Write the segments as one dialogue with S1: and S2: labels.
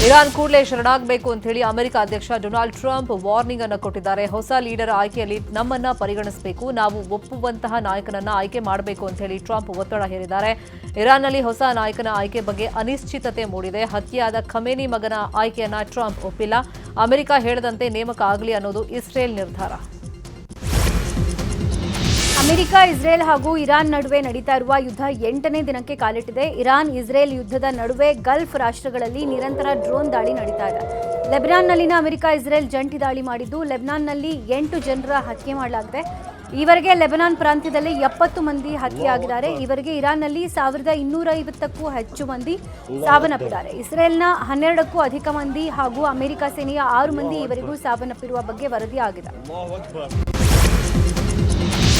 S1: Iran ಕೂಡಲೇ ಶರಣಾಗಬೇಕು ಅಂತ ಹೇಳಿ ಅಮೆರಿಕ ಅಧ್ಯಕ್ಷ ಡೊನಾಲ್ಡ್ ಟ್ರಂಪ್ ವಾರ್ನಿಂಗ್ ಅನ್ನು ಕೊಟ್ಟಿದ್ದಾರೆ. ಹೊಸ ಲೀಡರ್ ಆಯ್ಕೆಯಲ್ಲಿ ನಮ್ಮನ್ನ ಪರಿಗಣಿಸಬೇಕು, ನಾವು ಒಪ್ಪುವಂತಹ ನಾಯಕನನ್ನ ಆಯ್ಕೆ ಮಾಡಬೇಕು ಅಂತ ಹೇಳಿ ಟ್ರಂಪ್ ಒತ್ತಡ ಹೇರಿದ್ದಾರೆ. ಇರಾನ್ನಲ್ಲಿ ಹೊಸ ನಾಯಕನ ಆಯ್ಕೆ ಬಗ್ಗೆ ಅನಿಶ್ಚಿತತೆ ಮೂಡಿದೆ. ಹತ್ಯೆಯಾದ ಖಮೇನಿ ಮಗನ ಆಯ್ಕೆಯನ್ನ ಟ್ರಂಪ್ ಒಪ್ಪಿಲ್ಲ. ಅಮೆರಿಕ ಹೇಳದಂತೆ ನೇಮಕ ಆಗಲಿ ಅನ್ನೋದು ಇಸ್ರೇಲ್ ನಿರ್ಧಾರ.
S2: ಅಮೆರಿಕ, ಇಸ್ರೇಲ್ ಹಾಗೂ ಇರಾನ್ ನಡುವೆ ನಡೀತಾ ಇರುವ ಯುದ್ಧ 8ನೇ ದಿನಕ್ಕೆ ಕಾಲಿಟ್ಟಿದೆ. ಇರಾನ್ ಇಸ್ರೇಲ್ ಯುದ್ಧದ ನಡುವೆ ಗಲ್ಫ್ ರಾಷ್ಟ್ರಗಳಲ್ಲಿ ನಿರಂತರ ಡ್ರೋನ್ ದಾಳಿ ನಡೀತಾ ಇದೆ. ಲೆಬನಾನ್ನಲ್ಲಿನ ಅಮೆರಿಕ ಇಸ್ರೇಲ್ ಜಂಟಿ ದಾಳಿ ಮಾಡಿದ್ದು ಲೆಬನಾನ್ನಲ್ಲಿ 8 ಜನರ ಹತ್ಯೆ ಮಾಡಲಾಗಿದೆ. ಈವರೆಗೆ ಲೆಬನಾನ್ ಪ್ರಾಂತ್ಯದಲ್ಲಿ 70 ಮಂದಿ ಹತ್ಯೆಯಾಗಿದ್ದಾರೆ. ಈವರೆಗೆ ಇರಾನ್ನಲ್ಲಿ 1250ಕ್ಕೂ ಹೆಚ್ಚು ಮಂದಿ ಸಾವನ್ನಪ್ಪಿದ್ದಾರೆ. ಇಸ್ರೇಲ್ನ 12ಕ್ಕೂ ಅಧಿಕ ಮಂದಿ ಹಾಗೂ ಅಮೆರಿಕ ಸೇನೆಯ 6 ಮಂದಿ ಈವರೆಗೂ ಸಾವನ್ನಪ್ಪಿರುವ ಬಗ್ಗೆ ವರದಿಯಾಗಿದೆ.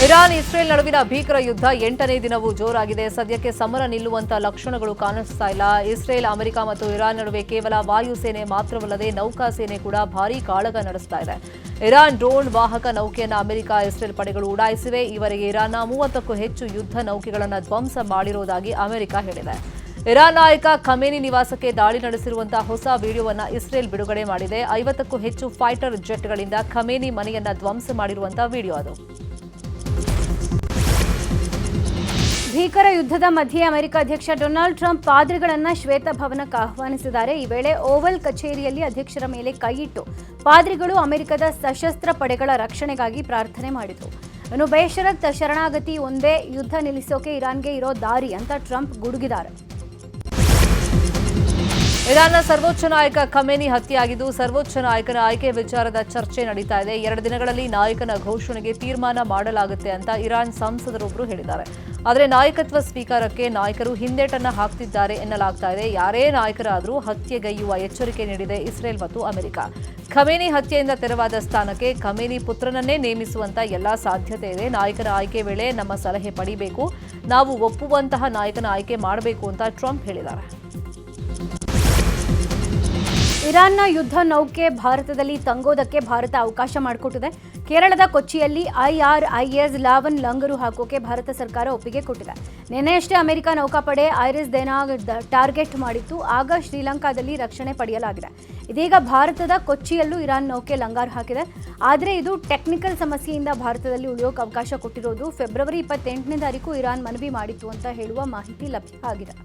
S1: ಇರಾನ್ ಇಸ್ರೇಲ್ ನಡುವಿನ ಭೀಕರ ಯುದ್ಧ 8ನೇ ದಿನವೂ ಜೋರಾಗಿದೆ. ಸದ್ಯಕ್ಕೆ ಸಮರ ನಿಲ್ಲುವಂತ ಲಕ್ಷಣಗಳು ಕಾಣಿಸ್ತಾ ಇಲ್ಲ. ಇಸ್ರೇಲ್, ಅಮೆರಿಕ ಮತ್ತು ಇರಾನ್ ನಡುವೆ ಕೇವಲ ವಾಯುಸೇನೆ ಮಾತ್ರವಲ್ಲದೆ ನೌಕಾಸೇನೆ ಕೂಡ ಭಾರೀ ಕಾಳಗ ನಡೆಸ್ತಾ ಇದೆ. ಇರಾನ್ ಡ್ರೋನ್ ವಾಹಕ ನೌಕೆಯನ್ನು ಅಮೆರಿಕ, ಇಸ್ರೇಲ್ ಪಡೆಗಳು ಉಡಾಯಿಸಿವೆ. ಈವರೆಗೆ ಇರಾನ್ನ 30ಕ್ಕೂ ಹೆಚ್ಚು ಯುದ್ಧ ನೌಕೆಗಳನ್ನು ಧ್ವಂಸ ಮಾಡಿರುವುದಾಗಿ ಅಮೆರಿಕ ಹೇಳಿದೆ. ಇರಾನ್ ನಾಯಕ ಖಮೇನಿ ನಿವಾಸಕ್ಕೆ ದಾಳಿ ನಡೆಸಿರುವಂತಹ ಹೊಸ ವಿಡಿಯೋವನ್ನು ಇಸ್ರೇಲ್ ಬಿಡುಗಡೆ ಮಾಡಿದೆ. 50ಕ್ಕೂ ಹೆಚ್ಚು ಫೈಟರ್ ಜೆಟ್ಗಳಿಂದ ಖಮೇನಿ ಮನೆಯನ್ನ ಧ್ವಂಸ ಮಾಡಿರುವಂತಹ ವಿಡಿಯೋ ಅದು.
S2: ಭೀಕರ ಯುದ್ಧದ ಮಧ್ಯೆ ಅಮೆರಿಕ ಅಧ್ಯಕ್ಷ ಡೊನಾಲ್ಡ್ ಟ್ರಂಪ್ ಪಾದ್ರಿಗಳನ್ನು ಶ್ವೇತಭವನಕ್ಕೆ ಆಹ್ವಾನಿಸಿದ್ದಾರೆ. ಈ ವೇಳೆ ಓವಲ್ ಕಚೇರಿಯಲ್ಲಿ ಅಧ್ಯಕ್ಷರ ಮೇಲೆ ಕೈಯಿಟ್ಟು ಪಾದ್ರಿಗಳು ಅಮೆರಿಕದ ಸಶಸ್ತ್ರ ಪಡೆಗಳ ರಕ್ಷಣೆಗಾಗಿ ಪ್ರಾರ್ಥನೆ ಮಾಡಿದರು. ಇನ್ನು ಬೇಷರತ್ ಶರಣಾಗತಿ ಒಂದೇ ಯುದ್ಧ ನಿಲ್ಲಿಸೋಕೆ ಇರಾನ್ಗೆ ಇರೋ ದಾರಿ ಅಂತ ಟ್ರಂಪ್ ಗುಡುಗಿದ್ದಾರೆ.
S1: ಇರಾನ್ನ ಸರ್ವೋಚ್ಚ ನಾಯಕ ಖಮೇನಿ ಹತ್ಯೆಯಾಗಿದ್ದು ಸರ್ವೋಚ್ಚ ನಾಯಕನ ಆಯ್ಕೆ ವಿಚಾರದ ಚರ್ಚೆ ನಡೀತಾ ಇದೆ. 2 ದಿನಗಳಲ್ಲಿ ನಾಯಕನ ಘೋಷಣೆಗೆ ತೀರ್ಮಾನ ಮಾಡಲಾಗುತ್ತೆ ಅಂತ ಇರಾನ್ ಸಂಸದರೊಬ್ಬರು ಹೇಳಿದ್ದಾರೆ. ಆದರೆ ನಾಯಕತ್ವ ಸ್ವೀಕಾರಕ್ಕೆ ನಾಯಕರು ಹಿಂದೇಟನ್ನ ಹಾಕ್ತಿದ್ದಾರೆ ಎನ್ನಲಾಗ್ತಾ ಇದೆ. ಯಾರೇ ನಾಯಕರಾದರೂ ಹತ್ಯೆಗೈಯುವ ಎಚ್ಚರಿಕೆ ನೀಡಿದೆ ಇಸ್ರೇಲ್ ಮತ್ತು ಅಮೆರಿಕ. ಖಮೇನಿ ಹತ್ಯೆಯಿಂದ ತೆರವಾದ ಸ್ಥಾನಕ್ಕೆ ಖಮೇನಿ ಪುತ್ರನನ್ನೇ ನೇಮಿಸುವಂತ ಎಲ್ಲಾ ಸಾಧ್ಯತೆ ಇದೆ. ನಾಯಕನ ಆಯ್ಕೆ ವೇಳೆ ನಮ್ಮ ಸಲಹೆ ಪಡಿಬೇಕು, ನಾವು ಒಪ್ಪುವಂತಹ ನಾಯಕನ ಆಯ್ಕೆ ಮಾಡಬೇಕು ಅಂತ ಟ್ರಂಪ್ ಹೇಳಿದ್ದಾರೆ.
S2: ಇರಾನ್ನ ಯುದ್ಧ ನೌಕೆ ಭಾರತದಲ್ಲಿ ತಂಗೋದಕ್ಕೆ ಭಾರತ ಅವಕಾಶ ಮಾಡಿಕೊಟ್ಟಿದೆ. ಕೇರಳದ ಕೊಚ್ಚಿಯಲ್ಲಿ IRIS ಲಾವನ್ ಲಂಗರು ಹಾಕೋಕೆ ಭಾರತ ಸರ್ಕಾರ ಒಪ್ಪಿಗೆ ಕೊಟ್ಟಿದೆ. ನಿನ್ನೆಯಷ್ಟೇ ಅಮೆರಿಕ ನೌಕಾಪಡೆ ಐರಿಸ್ ದೇನಾಗ್ ಟಾರ್ಗೆಟ್ ಮಾಡಿತ್ತು. ಆಗ ಶ್ರೀಲಂಕಾದಲ್ಲಿ ರಕ್ಷಣೆ ಪಡೆಯಲಾಗಿದೆ. ಇದೀಗ ಭಾರತದ ಕೊಚ್ಚಿಯಲ್ಲೂ ಇರಾನ್ ನೌಕೆ ಲಂಗರ್ ಹಾಕಿದೆ. ಆದರೆ ಇದು ಟೆಕ್ನಿಕಲ್ ಸಮಸ್ಯೆಯಿಂದ ಭಾರತದಲ್ಲಿ ಉಳಿಯೋಕೆ ಅವಕಾಶ ಕೊಟ್ಟಿರೋದು. ಫೆಬ್ರವರಿ 28ನೇ ತಾರೀಕು ಇರಾನ್ ಮನವಿ ಮಾಡಿತ್ತು ಅಂತ ಹೇಳುವ ಮಾಹಿತಿ ಲಭ್ಯ ಆಗಿದೆ.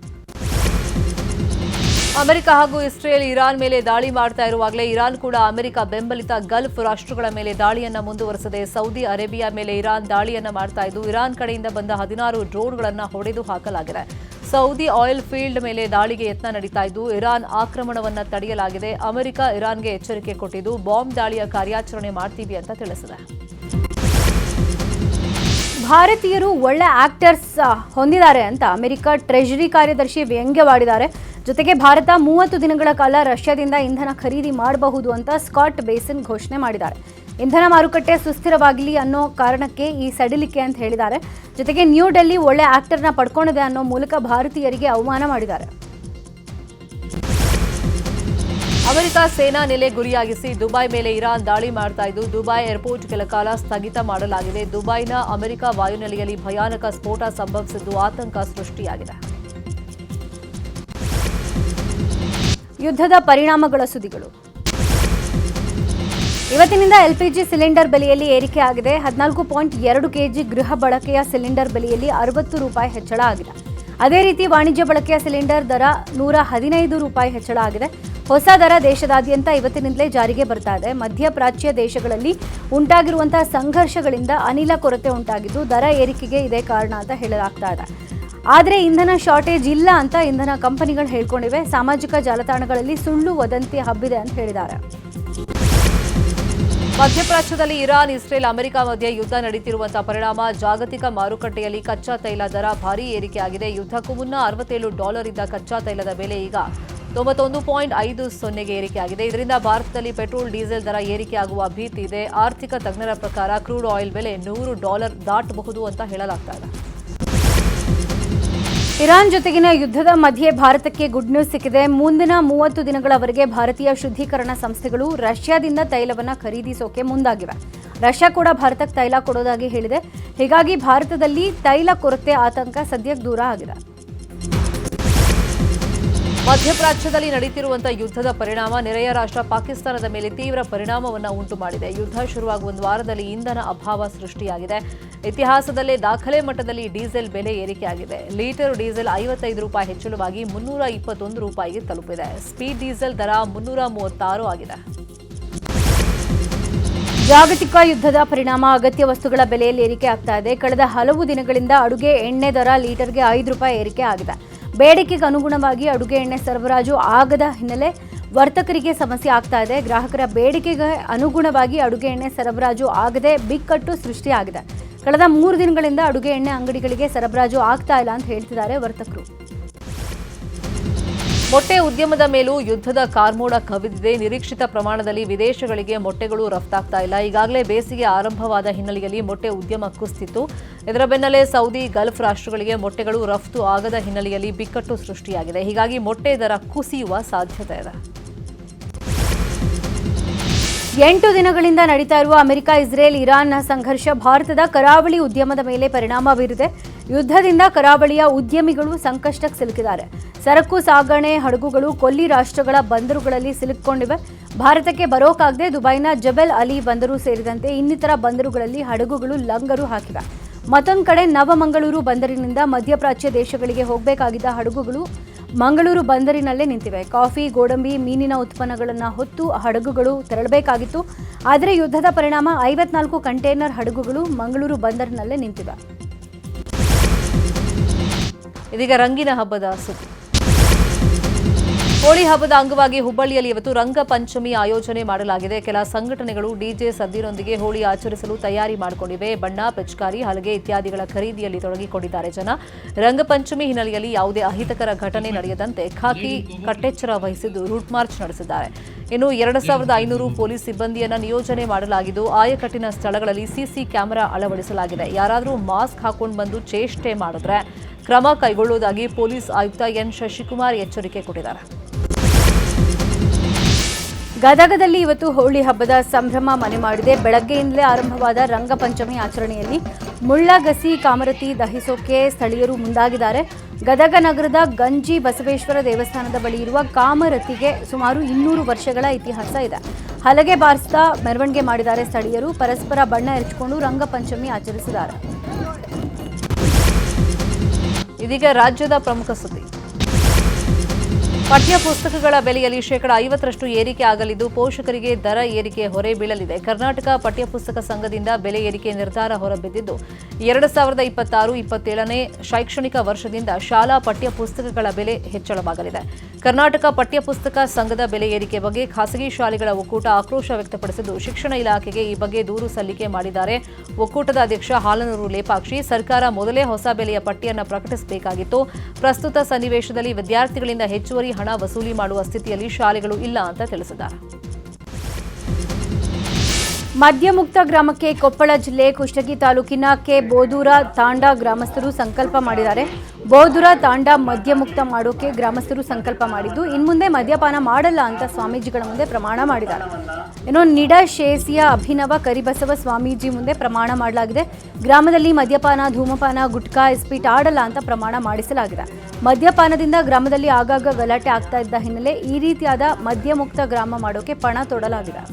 S1: ಅಮೆರಿಕ ಹಾಗೂ ಇಸ್ರೇಲ್ ಇರಾನ್ ಮೇಲೆ ದಾಳಿ ಮಾಡ್ತಾ ಇರುವಾಗಲೇ ಇರಾನ್ ಕೂಡ ಅಮೆರಿಕ ಬೆಂಬಲಿತ ಗಲ್ಫ್ ರಾಷ್ಟ್ರಗಳ ಮೇಲೆ ದಾಳಿಯನ್ನ ಮುಂದುವರೆಸಿದೆ. ಸೌದಿ ಅರೇಬಿಯಾ ಮೇಲೆ ಇರಾನ್ ದಾಳಿಯನ್ನ ಮಾಡ್ತಾ ಇದ್ದು ಇರಾನ್ ಕಡೆಯಿಂದ ಬಂದ 16 ಡ್ರೋನ್ಗಳನ್ನು ಹೊಡೆದು ಹಾಕಲಾಗಿದೆ. ಸೌದಿ ಆಯಿಲ್ ಫೀಲ್ಡ್ ಮೇಲೆ ದಾಳಿಗೆ ಯತ್ನ ನಡೀತಾ ಇದ್ದು ಇರಾನ್ ಆಕ್ರಮಣವನ್ನ ತಡೆಯಲಾಗಿದೆ. ಅಮೆರಿಕ ಇರಾನ್ಗೆ ಎಚ್ಚರಿಕೆ ಕೊಟ್ಟಿದ್ದು ಬಾಂಬ್ ದಾಳಿಯ ಕಾರ್ಯಾಚರಣೆ ಮಾಡ್ತೀವಿ ಅಂತ ತಿಳಿಸಿದೆ.
S2: ಭಾರತೀಯರು ಒಳ್ಳೆ ಆಕ್ಟರ್ಸ್ ಹೊಂದಿದ್ದಾರೆ ಅಂತ ಅಮೆರಿಕ ಟ್ರೆಜರಿ ಕಾರ್ಯದರ್ಶಿ ವ್ಯಂಗ್ಯವಾಡಿದ್ದಾರೆ. ಜೊತೆಗೆ ಭಾರತ 30 ದಿನಗಳ ಕಾಲ ರಷ್ಯಾದಿಂದ ಇಂಧನ ಖರೀದಿ ಮಾಡಬಹುದು ಅಂತ ಸ್ಕಾಟ್ ಬೇಸನ್ ಘೋಷಣೆ ಮಾಡಿದ್ದಾರೆ. ಇಂಧನ ಮಾರುಕಟ್ಟೆ ಸುಸ್ಥಿರವಾಗಲಿ ಅನ್ನೋ ಕಾರಣಕ್ಕೆ ಈ ಸಡಿಲಿಕೆ ಅಂತ ಹೇಳಿದ್ದಾರೆ. ಜೊತೆಗೆ ನ್ಯೂ ಡೆಲ್ಲಿ ಒಳ್ಳೆ ಆಕ್ಟರ್ನ ಪಡ್ಕೊಂಡಿದೆ ಅನ್ನೋ ಮೂಲಕ ಭಾರತೀಯರಿಗೆ ಅವಮಾನ ಮಾಡಿದ್ದಾರೆ.
S1: ಅಮೆರಿಕ ಸೇನಾ ನೆಲೆ ಗುರಿಯಾಗಿಸಿ ದುಬೈ ಮೇಲೆ ಇರಾನ್ ದಾಳಿ ಮಾಡ್ತಾ ಇದ್ದು ದುಬೈ ಏರ್ಪೋರ್ಟ್ ಕೆಲ ಕಾಲ ಸ್ಥಗಿತ ಮಾಡಲಾಗಿದೆ. ದುಬೈನ ಅಮೆರಿಕ ವಾಯುನೆಲೆಯಲ್ಲಿ ಭಯಾನಕ ಸ್ಫೋಟ ಸಂಭವಿಸಿದ್ದು ಆತಂಕ ಸೃಷ್ಟಿಯಾಗಿದೆ.
S2: ಯುದ್ಧದ ಪರಿಣಾಮಗಳ ಸುದ್ದಿಗಳು. ಇವತ್ತಿನಿಂದ LPG ಸಿಲಿಂಡರ್ ಬೆಲೆಯಲ್ಲಿ ಏರಿಕೆ ಆಗಿದೆ. 14.2 kg ಗೃಹ ಬಳಕೆಯ ಸಿಲಿಂಡರ್ ಬೆಲೆಯಲ್ಲಿ 60 ರೂಪಾಯಿ ಹೆಚ್ಚಳ ಆಗಿದೆ. ಅದೇ ರೀತಿ ವಾಣಿಜ್ಯ ಬಳಕೆಯ ಸಿಲಿಂಡರ್ ದರ 115 ರೂಪಾಯಿ ಹೆಚ್ಚಳ ಆಗಿದೆ. ಹೊಸ ದರ ದೇಶದಾದ್ಯಂತ ಇವತ್ತಿನಿಂದಲೇ ಜಾರಿಗೆ ಬರ್ತಾ ಇದೆ. ಮಧ್ಯಪ್ರಾಚ್ಯ ದೇಶಗಳಲ್ಲಿ ಉಂಟಾಗಿರುವಂತಹ ಸಂಘರ್ಷಗಳಿಂದ ಅನಿಲ ಕೊರತೆ ಉಂಟಾಗಿದ್ದು ದರ ಏರಿಕೆಗೆ ಇದೇ ಕಾರಣ ಅಂತ ಹೇಳಲಾಗ್ತಾ ಇದೆ. ಆದರೆ ಇಂಧನ ಶಾರ್ಟೇಜ್ ಇಲ್ಲ ಅಂತ ಇಂಧನ ಕಂಪನಿಗಳು ಹೇಳ್ಕೊಂಡಿವೆ. ಸಾಮಾಜಿಕ ಜಾಲತಾಣಗಳಲ್ಲಿ ಸುಳ್ಳು ವದಂತಿ ಹಬ್ಬಿದೆ ಅಂತ ಹೇಳಿದ್ದಾರೆ.
S1: ಮಧ್ಯಪ್ರಾಚ್ಯದಲ್ಲಿ ಇರಾನ್, ಇಸ್ರೇಲ್, ಅಮೆರಿಕ ಮಧ್ಯೆ ಯುದ್ಧ ನಡೀತಿರುವಂತಹ ಪರಿಣಾಮ ಜಾಗತಿಕ ಮಾರುಕಟ್ಟೆಯಲ್ಲಿ ಕಚ್ಚಾ ತೈಲ ದರ ಭಾರೀ ಏರಿಕೆಯಾಗಿದೆ. ಯುದ್ಧಕ್ಕೂ ಮುನ್ನ $67 ಇದ್ದ ಕಚ್ಚಾ ತೈಲದ ಬೆಲೆ ಈಗ 91.50ಗೆ ಏರಿಕೆಯಾಗಿದೆ. ಇದರಿಂದ ಭಾರತದಲ್ಲಿ ಪೆಟ್ರೋಲ್, ಡೀಸೆಲ್ ದರ ಏರಿಕೆಯಾಗುವ ಭೀತಿ ಇದೆ. ಆರ್ಥಿಕ ತಜ್ಞರ ಪ್ರಕಾರ ಕ್ರೂಡ್ ಆಯಿಲ್ ಬೆಲೆ $100 ದಾಟಬಹುದು ಅಂತ ಹೇಳಲಾಗ್ತಾ ಇದೆ.
S2: ಇರಾನ್ ಜೊತೆಗಿನ ಯುದ್ಧದ ಮಧ್ಯೆ ಭಾರತಕ್ಕೆ ಗುಡ್ ನ್ಯೂಸ್ ಸಿಕ್ಕಿದೆ. ಮುಂದಿನ 30 ದಿನಗಳವರೆಗೆ ಭಾರತೀಯ ಶುದ್ಧೀಕರಣ ಸಂಸ್ಥೆಗಳು ರಷ್ಯಾದಿಂದ ತೈಲವನ್ನು ಖರೀದಿಸೋಕೆ ಮುಂದಾಗಿವೆ. ರಷ್ಯಾ ಕೂಡ ಭಾರತಕ್ಕೆ ತೈಲ ಕೊಡೋದಾಗಿ ಹೇಳಿದೆ. ಹೀಗಾಗಿ ಭಾರತದಲ್ಲಿ ತೈಲ ಕೊರತೆ ಆತಂಕ ಸದ್ಯಕ್ಕೆ ದೂರ ಆಗಿದೆ.
S1: ಮಧ್ಯಪ್ರಾಚ್ಯದಲ್ಲಿ ನಡೆಯುತ್ತಿರುವಂತಹ ಯುದ್ಧದ ಪರಿಣಾಮ ನೆರೆಯ ರಾಷ್ಟ್ರ ಪಾಕಿಸ್ತಾನದ ಮೇಲೆ ತೀವ್ರ ಪರಿಣಾಮವನ್ನು ಉಂಟು ಮಾಡಿದೆ. ಯುದ್ಧ ಶುರುವಾಗುವ ಒಂದು ವಾರದಲ್ಲಿ ಇಂಧನ ಅಭಾವ ಸೃಷ್ಟಿಯಾಗಿದೆ. ಇತಿಹಾಸದಲ್ಲೇ ದಾಖಲೆ ಮಟ್ಟದಲ್ಲಿ ಡೀಸೆಲ್ ಬೆಲೆ ಏರಿಕೆಯಾಗಿದೆ. ಲೀಟರ್ ಡೀಸೆಲ್ 55 ರೂಪಾಯಿ ಹೆಚ್ಚಳವಾಗಿ 321 ರೂಪಾಯಿಗೆ ತಲುಪಿದೆ. ಸ್ಪೀಡ್ ಡೀಸೆಲ್ ದರ 336 ಆಗಿದೆ.
S2: ಜಾಗತಿಕ ಯುದ್ಧದ ಪರಿಣಾಮ ಅಗತ್ಯ ವಸ್ತುಗಳ ಬೆಲೆಯಲ್ಲಿ ಏರಿಕೆ ಆಗ್ತಾ ಇದೆ. ಕಳೆದ ಹಲವು ದಿನಗಳಿಂದ ಅಡುಗೆ ಎಣ್ಣೆ ದರ ಲೀಟರ್ಗೆ 5 ರೂಪಾಯಿ ಏರಿಕೆ ಆಗಿದೆ. ಬೇಡಿಕೆಗೆ ಅನುಗುಣವಾಗಿ ಅಡುಗೆ ಎಣ್ಣೆ ಸರಬರಾಜು ಆಗದ ಹಿನ್ನೆಲೆ ವರ್ತಕರಿಗೆ ಸಮಸ್ಯೆ ಆಗ್ತಾ ಇದೆ. ಗ್ರಾಹಕರ ಬೇಡಿಕೆಗೆ ಅನುಗುಣವಾಗಿ ಅಡುಗೆ ಎಣ್ಣೆ ಸರಬರಾಜು ಆಗದೆ ಬಿಕ್ಕಟ್ಟು ಸೃಷ್ಟಿಯಾಗಿದೆ. ಕಳೆದ 3 ದಿನಗಳಿಂದ ಅಡುಗೆ ಎಣ್ಣೆ ಅಂಗಡಿಗಳಿಗೆ ಸರಬರಾಜು ಆಗ್ತಾ ಇಲ್ಲ ಅಂತ ಹೇಳ್ತಿದ್ದಾರೆ ವರ್ತಕರು.
S1: ಮೊಟ್ಟೆ ಉದ್ಯಮದ ಮೇಲೂ ಯುದ್ಧದ ಕಾರ್ಮೋಡ ಕವಿದಿದೆ. ನಿರೀಕ್ಷಿತ ಪ್ರಮಾಣದಲ್ಲಿ ವಿದೇಶಗಳಿಗೆ ಮೊಟ್ಟೆಗಳು ರಫ್ತಾಗ್ತಾ ಇಲ್ಲ. ಈಗಾಗಲೇ ಬೇಸಿಗೆ ಆರಂಭವಾದ ಹಿನ್ನೆಲೆಯಲ್ಲಿ ಮೊಟ್ಟೆ ಉದ್ಯಮ ಕುಸಿತಿತ್ತು. ಇದರ ಬೆನ್ನಲ್ಲೇ ಸೌದಿ, ಗಲ್ಫ್ ರಾಷ್ಟ್ರಗಳಿಗೆ ಮೊಟ್ಟೆಗಳು ರಫ್ತು ಆಗದ ಹಿನ್ನೆಲೆಯಲ್ಲಿ ಬಿಕ್ಕಟ್ಟು ಸೃಷ್ಟಿಯಾಗಿದೆ. ಹೀಗಾಗಿ ಮೊಟ್ಟೆ ದರ ಕುಸಿಯುವ ಸಾಧ್ಯತೆ ಇದೆ.
S2: 8 ದಿನಗಳಿಂದ ನಡೀತಾ ಇರುವ ಅಮೆರಿಕ, ಇಸ್ರೇಲ್, ಇರಾನ್ನ ಸಂಘರ್ಷ ಭಾರತದ ಕರಾವಳಿ ಉದ್ಯಮದ ಮೇಲೆ ಪರಿಣಾಮ ಬೀರಿದೆ. ಯುದ್ಧದಿಂದ ಕರಾವಳಿಯ ಉದ್ಯಮಿಗಳು ಸಂಕಷ್ಟಕ್ಕೆ ಸಿಲುಕಿದ್ದಾರೆ. ಸರಕು ಸಾಗಣೆ ಹಡಗುಗಳು ಕೊಲ್ಲಿ ರಾಷ್ಟ್ರಗಳ ಬಂದರುಗಳಲ್ಲಿ ಸಿಲುಕಿಕೊಂಡಿವೆ. ಭಾರತಕ್ಕೆ ಬರೋಕಾಗದೆ ದುಬೈನ ಜಬೆಲ್ ಅಲಿ ಬಂದರು ಸೇರಿದಂತೆ ಇನ್ನಿತರ ಬಂದರುಗಳಲ್ಲಿ ಹಡಗುಗಳು ಲಂಗರು ಹಾಕಿವೆ. ಮತ್ತೊಂದು ಕಡೆ ನವಮಂಗಳೂರು ಬಂದರಿನಿಂದ ಮಧ್ಯಪ್ರಾಚ್ಯ ದೇಶಗಳಿಗೆ ಹೋಗಬೇಕಾಗಿದ್ದ ಹಡಗುಗಳು ಮಂಗಳೂರು ಬಂದರಿನಲ್ಲೇ ನಿಂತಿವೆ. ಕಾಫಿ, ಗೋಡಂಬಿ, ಮೀನಿನ ಉತ್ಪನ್ನಗಳನ್ನು ಹೊತ್ತು ಹಡಗುಗಳು ತೆರಳಬೇಕಾಗಿತ್ತು. ಆದರೆ ಯುದ್ಧದ ಪರಿಣಾಮ 54 ಕಂಟೈನರ್ ಹಡಗುಗಳು ಮಂಗಳೂರು ಬಂದರಿನಲ್ಲೇ ನಿಂತಿವೆ.
S1: ಇದೀಗ ರಂಗಿನ ಹಬ್ಬದ ಸುದ್ದಿ. ಹೋಳಿ ಹಬ್ಬದ ಅಂಗವಾಗಿ ಹುಬ್ಬಳ್ಳಿಯಲ್ಲಿ ಇವತ್ತು ರಂಗ ಪಂಚಮಿ ಆಯೋಜನೆ ಮಾಡಲಾಗಿದೆ. ಕೆಲ ಸಂಘಟನೆಗಳು ಡಿಜೆ ಸದ್ದಿನೊಂದಿಗೆ ಹೋಳಿ ಆಚರಿಸಲು ತಯಾರಿ ಮಾಡಿಕೊಂಡಿವೆ. ಬಣ್ಣ, ಪಿಚಕಾರಿ, ಹಲಗೆ ಇತ್ಯಾದಿಗಳ ಖರೀದಿಯಲ್ಲಿ ತೊಡಗಿಕೊಂಡಿದ್ದಾರೆ ಜನ. ರಂಗಪಂಚಮಿ ಹಿನ್ನೆಲೆಯಲ್ಲಿ ಯಾವುದೇ ಅಹಿತಕರ ಘಟನೆ ನಡೆಯದಂತೆ ಖಾಕಿ ಕಟ್ಟೆಚ್ಚರ ವಹಿಸಿದ್ದು ರೂಟ್ ಮಾರ್ಚ್ ನಡೆಸಿದ್ದಾರೆ. ಇನ್ನು 2500 ಪೊಲೀಸ್ ಸಿಬ್ಬಂದಿಯನ್ನು ನಿಯೋಜನೆ ಮಾಡಲಾಗಿದ್ದು ಆಯಕಟ್ಟಿನ ಸ್ಥಳಗಳಲ್ಲಿ ಸಿಸಿ ಕ್ಯಾಮೆರಾ ಅಳವಡಿಸಲಾಗಿದೆ. ಯಾರಾದರೂ ಮಾಸ್ಕ್ ಹಾಕೊಂಡು ಬಂದು ಚೇಷ್ಟೆ ಮಾಡಿದ್ರೆ ಕ್ರಮ ಕೈಗೊಳ್ಳುವುದಾಗಿ ಪೊಲೀಸ್ ಆಯುಕ್ತ ಎನ್ ಶಶಿಕುಮಾರ್ ಎಚ್ಚರಿಕೆ ಕೊಟ್ಟಿದ್ದಾರೆ.
S2: ಗದಗದಲ್ಲಿ ಇವತ್ತು ಹೋಳಿ ಹಬ್ಬದ ಸಂಭ್ರಮ ಮನೆ ಮಾಡಿದೆ. ಬೆಳಗ್ಗೆಯಿಂದಲೇ ಆರಂಭವಾದ ರಂಗಪಂಚಮಿ ಆಚರಣೆಯಲ್ಲಿ ಮುಳ್ಳಗಸಿ ಕಾಮರತಿ ದಹಿಸೋಕೆ ಸ್ಥಳೀಯರು ಮುಂದಾಗಿದ್ದಾರೆ. ಗದಗ ನಗರದ ಗಂಜಿ ಬಸವೇಶ್ವರ ದೇವಸ್ಥಾನದ ಬಳಿ ಇರುವ ಕಾಮರತಿಗೆ ಸುಮಾರು 200 ವರ್ಷಗಳ ಇತಿಹಾಸ ಇದೆ. ಹಲಗೆ ಬಾರಿಸ್ತಾ ಮೆರವಣಿಗೆ ಮಾಡಿದ್ದಾರೆ ಸ್ಥಳೀಯರು. ಪರಸ್ಪರ ಬಣ್ಣ ಎರಚಿಕೊಂಡು ರಂಗಪಂಚಮಿ ಆಚರಿಸಿದ್ದಾರೆ.
S1: ಇದೀಗ ರಾಜ್ಯದ ಪ್ರಮುಖ ಸುದ್ದಿ. ಪಠ್ಯ ಪುಸ್ತಕಗಳ ಬೆಲೆಯಲ್ಲಿ 50% ಏರಿಕೆ ಆಗಲಿದ್ದು ಪೋಷಕರಿಗೆ ದರ ಏರಿಕೆ ಹೊರೆ ಬೀಳಲಿದೆ. ಕರ್ನಾಟಕ ಪಠ್ಯಪುಸ್ತಕ ಸಂಘದಿಂದ ಬೆಲೆ ಏರಿಕೆ ನಿರ್ಧಾರ ಹೊರಬಿದ್ದಿದ್ದು 2026-27ನೇ ಶೈಕ್ಷಣಿಕ ವರ್ಷದಿಂದ ಶಾಲಾ ಪಠ್ಯ ಪುಸ್ತಕಗಳ ಬೆಲೆ ಹೆಚ್ಚಳವಾಗಲಿದೆ. ಕರ್ನಾಟಕ ಪಠ್ಯಪುಸ್ತಕ ಸಂಘದ ಬೆಲೆ ಏರಿಕೆ ಬಗ್ಗೆ ಖಾಸಗಿ ಶಾಲೆಗಳ ಒಕ್ಕೂಟ ಆಕ್ರೋಶ ವ್ಯಕ್ತಪಡಿಸಿದ್ದು ಶಿಕ್ಷಣ ಇಲಾಖೆಗೆ ಈ ಬಗ್ಗೆ ದೂರು ಸಲ್ಲಿಕೆ ಮಾಡಿದ್ದಾರೆ. ಒಕ್ಕೂಟದ ಅಧ್ಯಕ್ಷ ಹಾಲನೂರು ಲೇಪಾಕ್ಷಿ, ಸರ್ಕಾರ ಮೊದಲೇ ಹೊಸ ಬೆಲೆಯ ಪಟ್ಟಿಯನ್ನು ಪ್ರಕಟಿಸಬೇಕಾಗಿತ್ತು. ಪ್ರಸ್ತುತ ಸನ್ನಿವೇಶದಲ್ಲಿ ವಿದ್ಯಾರ್ಥಿಗಳಿಂದ ಹೆಚ್ಚುವರಿ ಹಣ ವಸೂಲಿ ಮಾಡುವ ಸ್ಥಿತಿಯಲ್ಲಿ ಶಾಲೆಗಳು ಇಲ್ಲ ಅಂತ ತಿಳಿಸಿದ್ದಾರೆ.
S2: ಮದ್ಯಮುಕ್ತ ಗ್ರಾಮಕ್ಕೆ ಕೊಪ್ಪಳ ಜಿಲ್ಲೆ ಕುಷ್ಟಗಿ ತಾಲೂಕಿನ ಕೆ ಬೋದೂರ ತಾಂಡಾ ಗ್ರಾಮಸ್ಥರು ಸಂಕಲ್ಪ ಮಾಡಿದ್ದಾರೆ. ಬೋದೂರ ತಾಂಡಾ ಮದ್ಯಮುಕ್ತ ಮಾಡೋಕೆ ಗ್ರಾಮಸ್ಥರು ಸಂಕಲ್ಪ ಮಾಡಿದ್ದು ಇನ್ಮುಂದೆ ಮದ್ಯಪಾನ ಮಾಡಲ್ಲ ಅಂತ ಸ್ವಾಮೀಜಿಗಳ ಮುಂದೆ ಪ್ರಮಾಣ ಮಾಡಿದ್ದಾರೆ. ಇನ್ನು ನಿಡಶೇಸಿಯ ಅಭಿನವ ಕರಿಬಸವ ಸ್ವಾಮೀಜಿ ಮುಂದೆ ಪ್ರಮಾಣ ಮಾಡಲಾಗಿದೆ. ಗ್ರಾಮದಲ್ಲಿ ಮದ್ಯಪಾನ, ಧೂಮಪಾನ, ಗುಟ್ಕಾ, ಇಸ್ಪೀಟ್ ಆಡಲ್ಲ ಅಂತ ಪ್ರಮಾಣ ಮಾಡಿಸಲಾಗಿದೆ. ಮದ್ಯಪಾನದಿಂದ ಗ್ರಾಮದಲ್ಲಿ ಆಗಾಗ ಗಲಾಟೆ ಆಗ್ತಾ ಇದ್ದ ಹಿನ್ನೆಲೆ ಈ ರೀತಿಯಾದ ಮದ್ಯಮುಕ್ತ ಗ್ರಾಮ ಮಾಡೋಕೆ ಪಣ ತೊಡಲಾಗಿದೆ.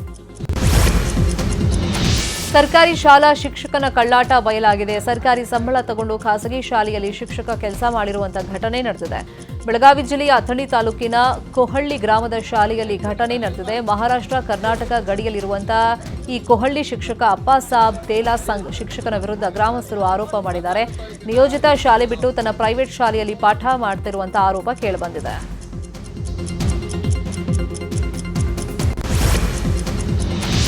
S1: ಸರ್ಕಾರಿ ಶಾಲಾ ಶಿಕ್ಷಕನ ಕಳ್ಳಾಟ ಬಯಲಾಗಿದೆ. ಸರ್ಕಾರಿ ಸಂಬಳ ತಗೊಂಡು ಖಾಸಗಿ ಶಾಲೆಯಲ್ಲಿ ಶಿಕ್ಷಕ ಕೆಲಸ ಮಾಡಿರುವಂತಹ ಘಟನೆ ನಡೆದಿದೆ. ಬೆಳಗಾವಿ ಜಿಲ್ಲೆಯ ಅಥಣಿ ತಾಲೂಕಿನ ಕೊಹಳ್ಳಿ ಗ್ರಾಮದ ಶಾಲೆಯಲ್ಲಿ ಘಟನೆ ನಡೆದಿದೆ. ಮಹಾರಾಷ್ಟ್ರ ಕರ್ನಾಟಕ ಗಡಿಯಲ್ಲಿರುವಂತಹ ಈ ಕೊಹಳ್ಳಿ ಶಿಕ್ಷಕ ಅಪ್ಪಾಸಾಬ್ ತೇಲಾ ಸಂಘ್ ಶಿಕ್ಷಕನ ವಿರುದ್ಧ ಗ್ರಾಮಸ್ಥರು ಆರೋಪ ಮಾಡಿದ್ದಾರೆ. ನಿಯೋಜಿತ ಶಾಲೆ ಬಿಟ್ಟು ತನ್ನ ಪ್ರೈವೇಟ್ ಶಾಲೆಯಲ್ಲಿ ಪಾಠ ಮಾಡ್ತಿರುವಂತಹ ಆರೋಪ ಕೇಳಿಬಂದಿದೆ.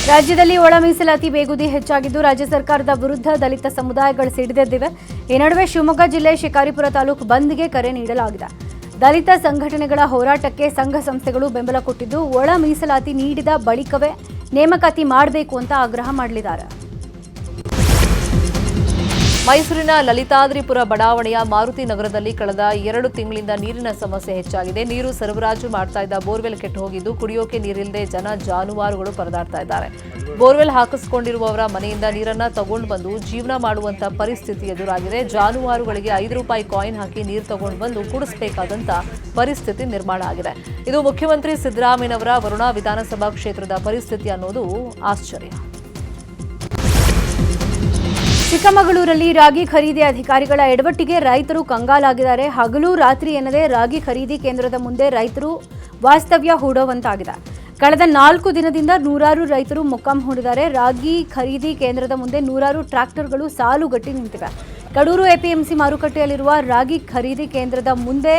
S2: ರಾಜ್ಯದಲ್ಲಿ ಒಳ ಮೀಸಲಾತಿ ಬೇಗುದಿ ಹೆಚ್ಚಾಗಿದ್ದು ರಾಜ್ಯ ಸರ್ಕಾರದ ವಿರುದ್ಧ ದಲಿತ ಸಮುದಾಯಗಳು ಸಿಡಿದೆದ್ದಿವೆ. ಈ ನಡುವೆ ಶಿವಮೊಗ್ಗ ಜಿಲ್ಲೆ ಶಿಕಾರಿಪುರ ತಾಲೂಕು ಬಂದ್ಗೆ ಕರೆ ನೀಡಲಾಗಿದೆ. ದಲಿತ ಸಂಘಟನೆಗಳ ಹೋರಾಟಕ್ಕೆ ಸಂಘ ಸಂಸ್ಥೆಗಳು ಬೆಂಬಲ ಕೊಟ್ಟಿದ್ದು ಒಳ ಮೀಸಲಾತಿ ನೀಡಿದ ಬಳಿಕವೇ ನೇಮಕಾತಿ ಮಾಡಬೇಕು ಅಂತ ಆಗ್ರಹ ಮಾಡಲಿದ್ದಾರೆ.
S1: ಮೈಸೂರಿನ ಲಲಿತಾದ್ರಿಪುರ ಬಡಾವಣೆಯ ಮಾರುತಿ ನಗರದಲ್ಲಿ ಕಳೆದ 2 ತಿಂಗಳಿಂದ ನೀರಿನ ಸಮಸ್ಯೆ ಹೆಚ್ಚಾಗಿದೆ. ನೀರು ಸರಬರಾಜು ಮಾಡ್ತಾ ಇದ್ದ ಬೋರ್ವೆಲ್ ಕೆಟ್ಟು ಹೋಗಿದ್ದು ಕುಡಿಯೋಕೆ ನೀರಿಲ್ಲದೆ ಜನ ಜಾನುವಾರುಗಳು ಪರದಾಡ್ತಾ ಇದ್ದಾರೆ. ಬೋರ್ವೆಲ್ ಹಾಕಿಸಿಕೊಂಡಿರುವವರ ಮನೆಯಿಂದ ನೀರನ್ನ ತಗೊಂಡು ಬಂದು ಜೀವನ ಮಾಡುವಂತ ಪರಿಸ್ಥಿತಿ ಎದುರಾಗಿದೆ. ಜಾನುವಾರುಗಳಿಗೆ 5 ರೂಪಾಯಿ ಕಾಯಿನ್ ಹಾಕಿ ನೀರು ತಗೊಂಡು ಬಂದು ಕುಡಿಸಬೇಕಾದಂತ ಪರಿಸ್ಥಿತಿ ನಿರ್ಮಾಣ ಆಗಿದೆ. ಇದು ಮುಖ್ಯಮಂತ್ರಿ ಸಿದ್ದರಾಮಯ್ಯನವರ ವರುಣಾ ವಿಧಾನಸಭಾ ಕ್ಷೇತ್ರದ ಪರಿಸ್ಥಿತಿ ಅನ್ನೋದು ಆಶ್ಚರ್ಯ.
S2: ಚಿಕ್ಕಮಗಳೂರಲ್ಲಿ ರಾಗಿ ಖರೀದಿ ಅಧಿಕಾರಿಗಳ ಎಡವಟ್ಟಿಗೆ ರೈತರು ಕಂಗಾಲಾಗಿದ್ದಾರೆ. ಹಗಲು ರಾತ್ರಿ ಎನ್ನದೇ ರಾಗಿ ಖರೀದಿ ಕೇಂದ್ರದ ಮುಂದೆ ರೈತರು ವಾಸ್ತವ್ಯ ಹೂಡುವಂತಾಗಿದೆ. ಕಳೆದ 4 ದಿನದಿಂದ ನೂರಾರು ರೈತರು ಮೊಕ್ಕಾಂ ಹೂಡಿದ್ದಾರೆ. ರಾಗಿ ಖರೀದಿ ಕೇಂದ್ರದ ಮುಂದೆ ನೂರಾರು ಟ್ರ್ಯಾಕ್ಟರ್ಗಳು ಸಾಲುಗಟ್ಟಿ ನಿಂತಿವೆ. ಕಡೂರು ಎಪಿಎಂಸಿ ಮಾರುಕಟ್ಟೆಯಲ್ಲಿರುವ ರಾಗಿ ಖರೀದಿ ಕೇಂದ್ರದ ಮುಂದೆ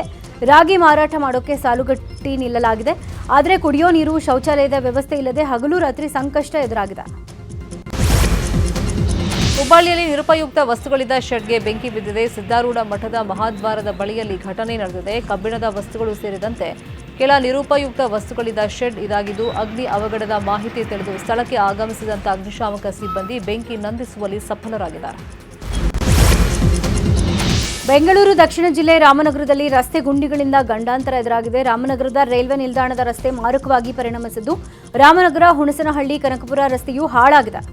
S2: ರಾಗಿ ಮಾರಾಟ ಮಾಡೋಕೆ ಸಾಲುಗಟ್ಟಿ ನಿಲ್ಲಲಾಗಿದೆ. ಆದರೆ ಕುಡಿಯೋ ನೀರು, ಶೌಚಾಲಯದ ವ್ಯವಸ್ಥೆ ಇಲ್ಲದೆ ಹಗಲು ರಾತ್ರಿ ಸಂಕಷ್ಟ ಎದುರಾಗಿದೆ.
S1: ಹುಬ್ಬಳ್ಳಿಯಲ್ಲಿ ನಿರುಪಯುಕ್ತ ವಸ್ತುಗಳಿದ್ದ ಶೆಡ್ಗೆ ಬೆಂಕಿ ಬಿದ್ದಿದೆ. ಸಿದ್ದಾರೂಢ ಮಠದ ಮಹಾದ್ವಾರದ ಬಳಿಯಲ್ಲಿ ಘಟನೆ ನಡೆದಿದೆ. ಕಬ್ಬಿಣದ ವಸ್ತುಗಳು ಸೇರಿದಂತೆ ಕೆಲ ನಿರುಪಯುಕ್ತ ವಸ್ತುಗಳಿದ್ದ ಶೆಡ್ ಇದಾಗಿದ್ದು ಅಗ್ನಿ ಅವಘಡದ ಮಾಹಿತಿ ತಿಳಿದು ಸ್ಥಳಕ್ಕೆ ಆಗಮಿಸಿದಂತ ಅಗ್ನಿಶಾಮಕ ಸಿಬ್ಬಂದಿ ಬೆಂಕಿ ನಂದಿಸುವಲ್ಲಿ ಸಫಲರಾಗಿದ್ದಾರೆ.
S2: ಬೆಂಗಳೂರು ದಕ್ಷಿಣ ಜಿಲ್ಲೆ ರಾಮನಗರದಲ್ಲಿ ರಸ್ತೆ ಗುಂಡಿಗಳಿಂದ ಗಂಡಾಂತರ ಎದುರಾಗಿದೆ. ರಾಮನಗರದ ರೈಲ್ವೆ ನಿಲ್ದಾಣದ ರಸ್ತೆ ಮಾರಕವಾಗಿ ಪರಿಣಮಿಸಿದ್ದು ರಾಮನಗರ ಹುಣಸನಹಳ್ಳಿ ಕನಕಪುರ ರಸ್ತೆಯೂ ಹಾಳಾಗಿದೆ.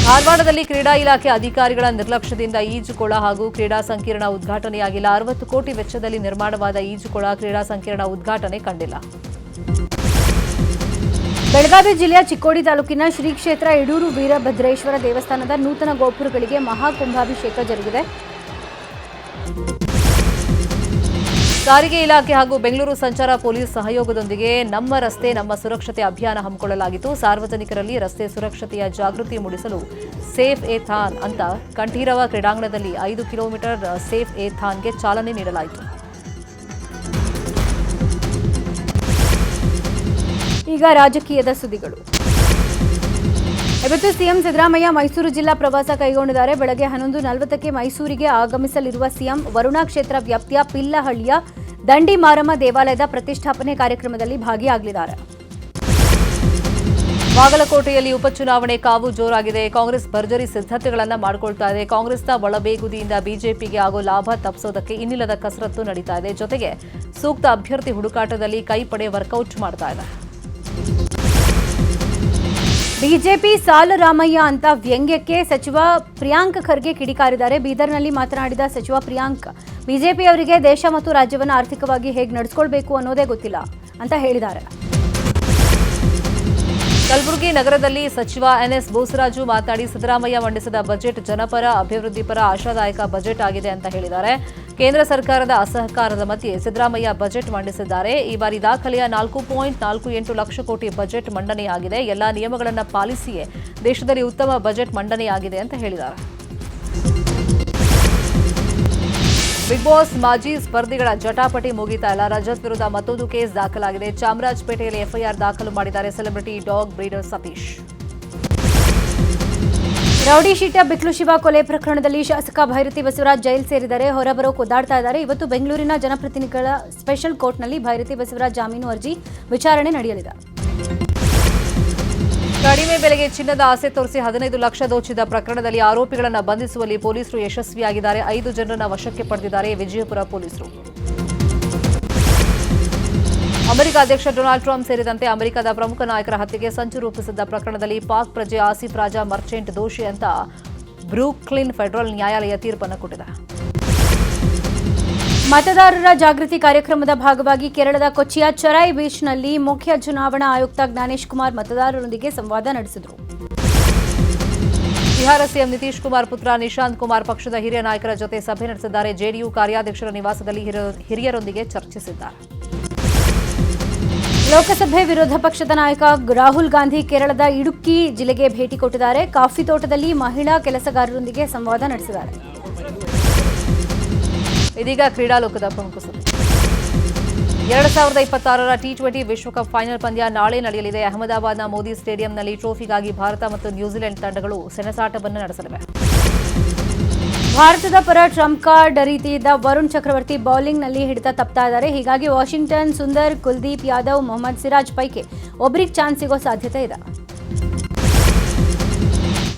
S1: ಧಾರವಾಡದಲ್ಲಿ ಕ್ರೀಡಾ ಇಲಾಖೆ ಅಧಿಕಾರಿಗಳ ನಿರ್ಲಕ್ಷ್ಯದಿಂದ ಈಜುಕೊಳ ಹಾಗೂ ಕ್ರೀಡಾ ಸಂಕೀರ್ಣ ಉದ್ಘಾಟನೆಯಾಗಿಲ್ಲ. 60 ಕೋಟಿ ವೆಚ್ಚದಲ್ಲಿ ನಿರ್ಮಾಣವಾದ ಈಜುಕೊಳ, ಕ್ರೀಡಾ ಸಂಕೀರ್ಣ ಉದ್ಘಾಟನೆ ಕಂಡಿಲ್ಲ.
S2: ಬೆಳಗಾವಿ ಜಿಲ್ಲೆಯ ಚಿಕ್ಕೋಡಿ ತಾಲೂಕಿನ ಶ್ರೀ ಕ್ಷೇತ್ರ ಯಡೂರು ವೀರಭದ್ರೇಶ್ವರ ದೇವಸ್ಥಾನದ ನೂತನ ಗೋಪುರಗಳಿಗೆ ಮಹಾಕುಂಭಾಭಿಷೇಕ ಜರುಗಿದೆ. ಸಾರಿಗೆ ಇಲಾಖೆ ಹಾಗೂ ಬೆಂಗಳೂರು ಸಂಚಾರ ಪೊಲೀಸ್ ಸಹಯೋಗದೊಂದಿಗೆ ನಮ್ಮ ರಸ್ತೆ ನಮ್ಮ ಸುರಕ್ಷತೆ ಅಭಿಯಾನ ಹಮ್ಮಿಕೊಳ್ಳಲಾಗಿತ್ತು. ಸಾರ್ವಜನಿಕರಲ್ಲಿ ರಸ್ತೆ ಸುರಕ್ಷತೆಯ ಜಾಗೃತಿ ಮೂಡಿಸಲು ಸೇಫ್ ಎ ಥಾನ್ ಅಂತ ಕಂಠೀರವ ಕ್ರೀಡಾಂಗಣದಲ್ಲಿ 5 ಕಿಲೋಮೀಟರ್ ಸೇಫ್ ಎ ಥಾನ್ಗೆ ಚಾಲನೆ ನೀಡಲಾಯಿತು. ಈಗ ರಾಜಕೀಯದ ಸುದ್ದಿಗಳು. ಇವತ್ತು ಸಿಎಂ ಸಿದ್ದರಾಮಯ್ಯ ಮೈಸೂರು ಜಿಲ್ಲಾ ಪ್ರವಾಸ ಕೈಗೊಂಡಿದ್ದಾರೆ. ಬೆಳಗ್ಗೆ 11:40ಕ್ಕೆ ಮೈಸೂರಿಗೆ ಆಗಮಿಸಲಿರುವ ಸಿಎಂ ವರುಣಾ ಕ್ಷೇತ್ರ ವ್ಯಾಪ್ತಿಯ ಪಿಲ್ಲಹಳ್ಳಿಯ ದಂಡಿ ಮಾರಮ್ಮ ದೇವಾಲಯದ ಪ್ರತಿಷ್ಠಾಪನೆ ಕಾರ್ಯಕ್ರಮದಲ್ಲಿ ಭಾಗಿಯಾಗಲಿದ್ದಾರೆ.
S1: ಬಾಗಲಕೋಟೆಯಲ್ಲಿ ಉಪಚುನಾವಣೆ ಕಾವು ಜೋರಾಗಿದೆ. ಕಾಂಗ್ರೆಸ್ ಭರ್ಜರಿ ಸಿದ್ಧತೆಗಳನ್ನು ಮಾಡಿಕೊಳ್ತಾ ಇದೆ. ಕಾಂಗ್ರೆಸ್ನ ಒಳಬೇಗುದಿಯಿಂದ ಬಿಜೆಪಿಗೆ ಆಗೋ ಲಾಭ ತಪ್ಪಿಸೋದಕ್ಕೆ ಇನ್ನಿಲ್ಲದ ಕಸರತ್ತು ನಡೀತಾ ಇದೆ. ಜೊತೆಗೆ ಸೂಕ್ತ ಅಭ್ಯರ್ಥಿ ಹುಡುಕಾಟದಲ್ಲಿ ಕೈಪಡೆ ವರ್ಕೌಟ್ ಮಾಡ್ತಾ ಇದೆ.
S2: ಬಿಜೆಪಿ ಸಾಲರಾಮಯ್ಯ ಅಂತ ವ್ಯಂಗ್ಯಕ್ಕೆ ಸಚಿವ ಪ್ರಿಯಾಂಕ್ ಖರ್ಗೆ ಕಿಡಿಕಾರಿದ್ದಾರೆ. ಬೀದರ್ನಲ್ಲಿ ಮಾತನಾಡಿದ ಸಚಿವ ಪ್ರಿಯಾಂಕ್, ಬಿಜೆಪಿಯವರಿಗೆ ದೇಶ ಮತ್ತು ರಾಜ್ಯವನ್ನು ಆರ್ಥಿಕವಾಗಿ ಹೇಗೆ ನಡೆಸಿಕೊಳ್ಬೇಕು ಅನ್ನೋದೇ ಗೊತ್ತಿಲ್ಲ ಅಂತ ಹೇಳಿದ್ದಾರೆ.
S1: ಕಲಬುರಗಿ ನಗರದಲ್ಲಿ ಸಚಿವ ಎನ್ಎಸ್ ಬೋಸರಾಜು ಮಾತನಾಡಿ ಸಿದ್ದರಾಮಯ್ಯ ಮಂಡಿಸಿದ ಬಜೆಟ್ ಜನಪರ, ಅಭಿವೃದ್ಧಿಪರ, ಆಶಾದಾಯಕ ಬಜೆಟ್ ಆಗಿದೆ ಅಂತ ಹೇಳಿದ್ದಾರೆ. ಕೇಂದ್ರ ಸರ್ಕಾರದ ಅಸಹಕಾರದ ಮಧ್ಯೆ ಸಿದ್ದರಾಮಯ್ಯ ಬಜೆಟ್ ಮಂಡಿಸಿದ್ದಾರೆ. ಈ ಬಾರಿ ದಾಖಲೆಯ 4.48 ಲಕ್ಷ ಕೋಟಿ ಬಜೆಟ್ ಮಂಡನೆಯಾಗಿದೆ. ಎಲ್ಲಾ ನಿಯಮಗಳನ್ನು ಪಾಲಿಸಿಯೇ ದೇಶದಲ್ಲಿ ಉತ್ತಮ ಬಜೆಟ್ ಮಂಡನೆಯಾಗಿದೆ ಅಂತ ಹೇಳಿದ್ದಾರೆ. ಬಿಗ್ ಬಾಸ್ ಮಾಜಿ ಸ್ಪರ್ಧಿಗಳ ಜಟಾಪಟಿ ಮುಗಿತಾ ಇಲ್ಲ. ರಜತ್ ವಿರುದ್ಧ ಮತ್ತೊಂದು ಕೇಸ್ ದಾಖಲಾಗಿದೆ. ಚಾಮರಾಜಪೇಟೆಯಲ್ಲಿ ಎಫ್ಐಆರ್ ದಾಖಲು ಮಾಡಿದ್ದಾರೆ celebrity dog breeder Satish.
S2: Rowdy sheeter Biklu Shiva ಕೊಲೆ ಪ್ರಕರಣದಲ್ಲಿ ಶಾಸಕ ಭೈರತಿ ಬಸವರಾಜ್ ಜೈಲು ಸೇರಿದರೆ ಹೊರಬರೋ ಕೊದ್ದಾಡ್ತಾ ಇದ್ದಾರೆ. ಇವತ್ತು ಬೆಂಗಳೂರಿನ ಜನಪ್ರತಿನಿಧಿಗಳ ಸ್ಪೆಷಲ್ ಕೋರ್ಟ್ನಲ್ಲಿ ಭೈರತಿ ಬಸವರಾಜ್ ಜಾಮೀನು ಅರ್ಜಿ ವಿಚಾರಣೆ ನಡೆಯಲಿದೆ.
S1: ಕಡಿಮೆ ಬೆಲೆಗೆ ಚಿನ್ನದ ಆಸೆ ತೋರಿಸಿ 15 ಲಕ್ಷ ದೋಚಿದ ಪ್ರಕರಣದಲ್ಲಿ ಆರೋಪಿಗಳನ್ನು ಬಂಧಿಸುವಲ್ಲಿ ಪೊಲೀಸರು ಯಶಸ್ವಿಯಾಗಿದ್ದಾರೆ. 5 ಜನರನ್ನು ವಶಕ್ಕೆ ಪಡೆದಿದ್ದಾರೆ ವಿಜಯಪುರ ಪೊಲೀಸರು. ಅಮೆರಿಕ ಅಧ್ಯಕ್ಷ ಡೊನಾಲ್ಡ್ ಟ್ರಂಪ್ ಸೇರಿದಂತೆ ಅಮೆರಿಕದ ಪ್ರಮುಖ ನಾಯಕರ ಹತ್ಯೆಗೆ ಸಂಚು ರೂಪಿಸಿದ್ದ ಪ್ರಕರಣದಲ್ಲಿ ಪಾಕ್ ಪ್ರಜೆ ಆಸಿಫ್ ರಾಜಾ ಮರ್ಚೆಂಟ್ ದೋಷಿ ಅಂತ ಬ್ರೂಕ್ಲಿನ್ ಫೆಡರಲ್ ನ್ಯಾಯಾಲಯ ತೀರ್ಪನ್ನು ಕೊಟ್ಟಿದೆ.
S2: ಮತದಾರರ ಜಾಗೃತಿ ಕಾರ್ಯಕ್ರಮದ ಭಾಗವಾಗಿ ಕೇರಳದ ಕೊಚ್ಚಿಯ ಚೆರೈ ಬೀಚ್ನಲ್ಲಿ ಮುಖ್ಯ ಚುನಾವಣಾ ಆಯುಕ್ತ ಜ್ಞಾನೇಶ್ ಕುಮಾರ್ ಮತದಾರರೊಂದಿಗೆ ಸಂವಾದ ನಡೆಸಿದರು.
S1: ಬಿಹಾರ ಸಿಎಂ ನಿತೀಶ್ ಕುಮಾರ್ ಪುತ್ರ ನಿಶಾಂತ್ ಕುಮಾರ್ ಪಕ್ಷದ ಹಿರಿಯ ನಾಯಕರ ಜೊತೆ ಸಭೆ ನಡೆಸಿದ್ದಾರೆ. ಜೆಡಿಯು ಕಾರ್ಯಾಧ್ಯಕ್ಷರ ನಿವಾಸದಲ್ಲಿ ಹಿರಿಯರೊಂದಿಗೆ ಚರ್ಚಿಸಿದ್ದಾರೆ.
S2: ಲೋಕಸಭೆ ವಿರೋಧ ಪಕ್ಷದ ನಾಯಕ ರಾಹುಲ್ ಗಾಂಧಿ ಕೇರಳದ ಇಡುಕ್ಕಿ ಜಿಲ್ಲೆಗೆ ಭೇಟಿ ಕೊಟ್ಟಿದ್ದಾರೆ. ಕಾಫಿ ತೋಟದಲ್ಲಿ ಮಹಿಳಾ ಕೆಲಸಗಾರರೊಂದಿಗೆ ಸಂವಾದ ನಡೆಸಿದ್ದಾರೆ.
S1: ಇದೀಗ ಕ್ರೀಡಾ ಲೋಕದ ಪ್ರಮುಖ ಸುದ್ದಿ. 2026ರ ಟಿ20 ವಿಶ್ವಕಪ್ ಫೈನಲ್ ಪಂದ್ಯ ನಾಳೆ ನಡೆಯಲಿದೆ. ಅಹಮದಾಬಾದ್ನ ಮೋದಿ ಸ್ಟೇಡಿಯಂನಲ್ಲಿ ಟ್ರೋಫಿಗಾಗಿ ಭಾರತ ಮತ್ತು ನ್ಯೂಜಿಲೆಂಡ್ ತಂಡಗಳು ಸೆಣಸಾಟವನ್ನು ನಡೆಸಲಿವೆ. ಭಾರತದ ಪರ ಟ್ರಂಪ್ ಕಾರ್ಡ್ ರೀತಿಯಿದ್ದ ವರುಣ್ ಚಕ್ರವರ್ತಿ ಬೌಲಿಂಗ್ನಲ್ಲಿ ಹಿಡಿತ ತಪ್ತಾ ಇದ್ದಾರೆ. ಹೀಗಾಗಿ ವಾಷಿಂಗ್ಟನ್ ಸುಂದರ್, ಕುಲ್ದೀಪ್ ಯಾದವ್, ಮೊಹಮ್ಮದ್ ಸಿರಾಜ್ ಪೈಕಿ ಒಬ್ಬರಿಗೆ ಚಾನ್ಸ್ ಸಿಗೋ ಸಾಧ್ಯತೆ ಇದೆ.